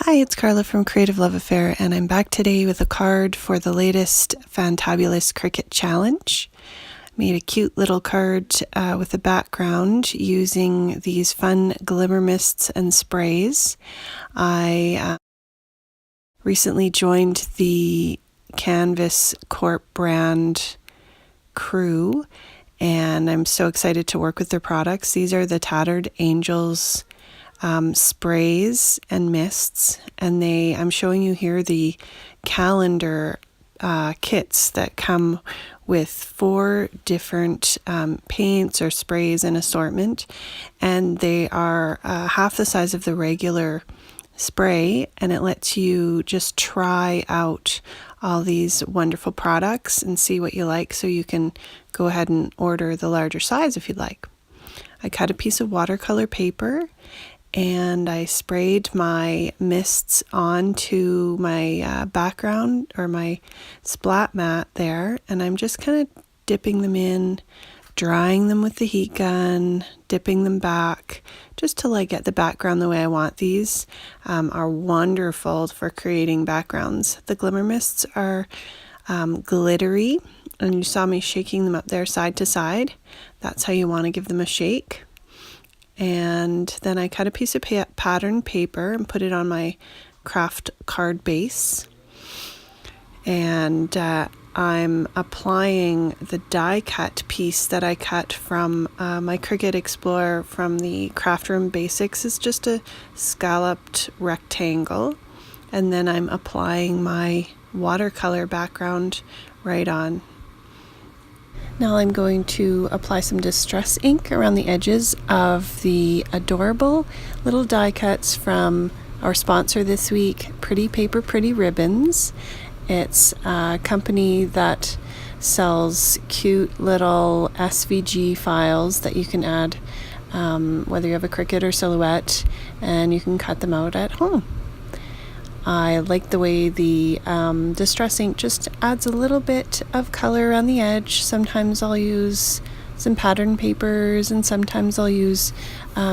Hi, it's Carla from Creative Love Affair, and I'm back today with a card for the latest Fantabulous Cricut Challenge. I made a cute little card with a background using these fun glimmer mists and sprays. I recently joined the Canvas Corp brand crew, and I'm so excited to work with their products. These are the Tattered Angels sprays and mists, and I'm showing you here the calendar kits that come with 4 different paints or sprays and assortment, and they are half the size of the regular spray, and it lets you just try out all these wonderful products and see what you like, so you can go ahead and order the larger size if you'd like. I cut a piece of watercolor paper and I sprayed my mists onto my background or my splat mat there, and I'm just kind of dipping them in, drying them with the heat gun, dipping them back just till I get the background the way I want. These are wonderful for creating backgrounds. The glimmer mists are glittery, and you saw me shaking them up there side to side. That's how you want to give them a shake. And then I cut a piece of pattern paper and put it on my craft card base. And I'm applying the die cut piece that I cut from my Cricut Explorer from the Craft Room Basics. It's just a scalloped rectangle. And then I'm applying my watercolor background right on. Now I'm going to apply some distress ink around the edges of the adorable little die cuts from our sponsor this week, Pretty Paper, Pretty Ribbons. It's a company that sells cute little SVG files that you can add whether you have a Cricut or Silhouette, and you can cut them out at home. I like the way the distress ink just adds a little bit of color around the edge. Sometimes I'll use some pattern papers, and sometimes I'll use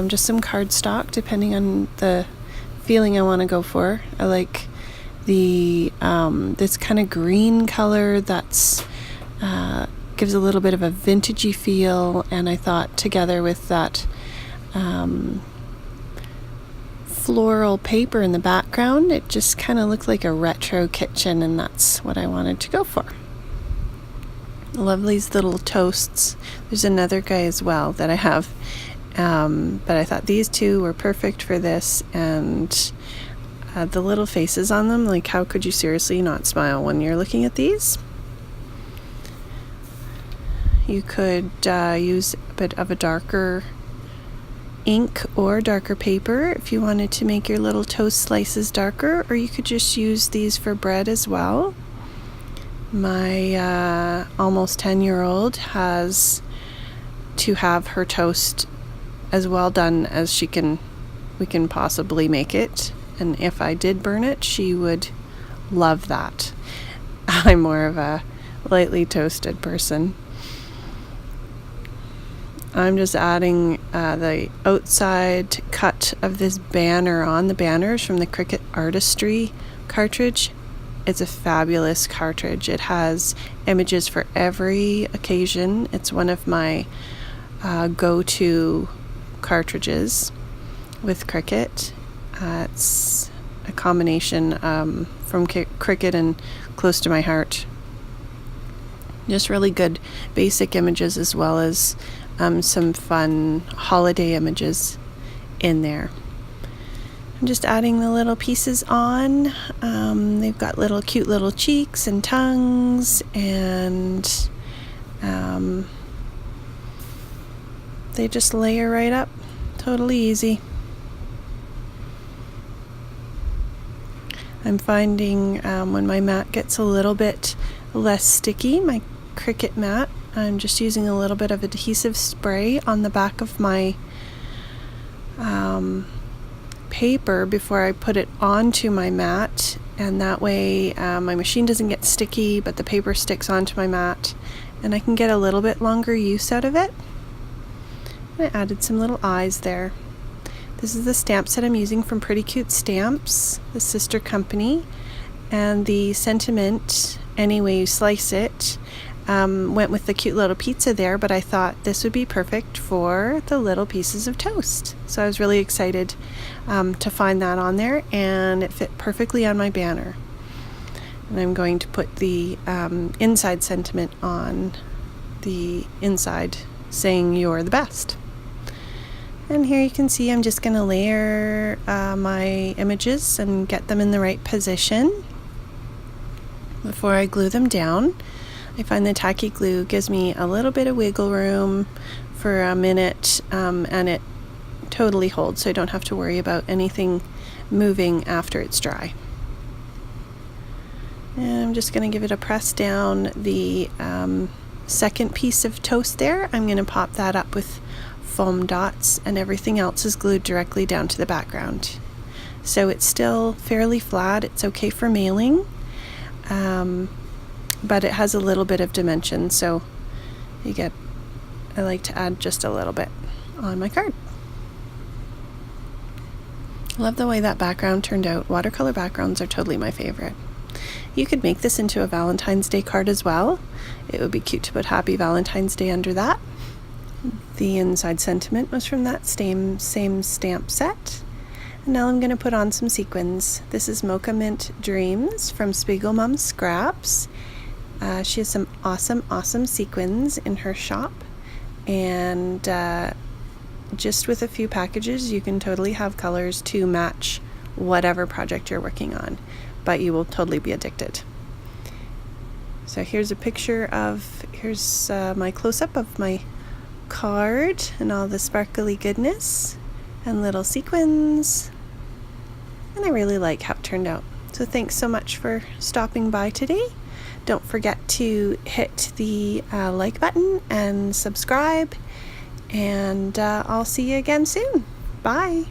just some cardstock, depending on the feeling I want to go for. I like the this kind of green color that's gives a little bit of a vintagey feel, and I thought together with that floral paper in the background, it just kind of looked like a retro kitchen, and that's what I wanted to go for. I love these little toasts. There's another guy as well that I have, but I thought these two were perfect for this, and the little faces on them, like how could you seriously not smile when you're looking at these? You could use a bit of a darker ink or darker paper if you wanted to make your little toast slices darker, or you could just use these for bread as well. My almost 10-year-old has to have her toast as well done as we can possibly make it, and if I did burn it, she would love that. I'm more of a lightly toasted person. I'm just adding the outside cut of this banner on. The banners from the Cricut Artistry cartridge. It's a fabulous cartridge. It has images for every occasion. It's one of my go-to cartridges with Cricut. It's a combination from Cricut and close to my heart. Just really good basic images, as well as some fun holiday images in there. I'm just adding the little pieces on. They've got cute little cheeks and tongues, and they just layer right up. Totally easy. I'm finding when my mat gets a little bit less sticky, my Cricut mat, I'm just using a little bit of adhesive spray on the back of my paper before I put it onto my mat, and that way my machine doesn't get sticky, but the paper sticks onto my mat, and I can get a little bit longer use out of it. I added some little eyes there. This is the stamp set I'm using from Pretty Cute Stamps, the sister company, and the sentiment, any way you slice it, went with the cute little pizza there, but I thought this would be perfect for the little pieces of toast. So I was really excited to find that on there, and it fit perfectly on my banner. And I'm going to put the inside sentiment on the inside, saying "You're the best." And here you can see I'm just going to layer my images and get them in the right position before I glue them down. I find the tacky glue gives me a little bit of wiggle room for a minute, and it totally holds, so I don't have to worry about anything moving after it's dry. And I'm just going to give it a press down. The second piece of toast there, I'm going to pop that up with foam dots, and everything else is glued directly down to the background. So it's still fairly flat. It's okay for mailing. But it has a little bit of dimension, so I like to add just a little bit on my card. I love the way that background turned out. Watercolor backgrounds are totally my favorite. You could make this into a Valentine's Day card as well. It would be cute to put Happy Valentine's Day under that. The inside sentiment was from that same stamp set. And now I'm going to put on some sequins. This is Mocha Mint Dreams from Spiegel Mom Scraps. She has some awesome sequins in her shop, and just with a few packages you can totally have colors to match whatever project you're working on, but you will totally be addicted. So here's a picture of, here's my close-up of my card and all the sparkly goodness and little sequins, and I really like how it turned out. So thanks so much for stopping by today. Don't forget to hit the like button and subscribe, and I'll see you again soon. Bye.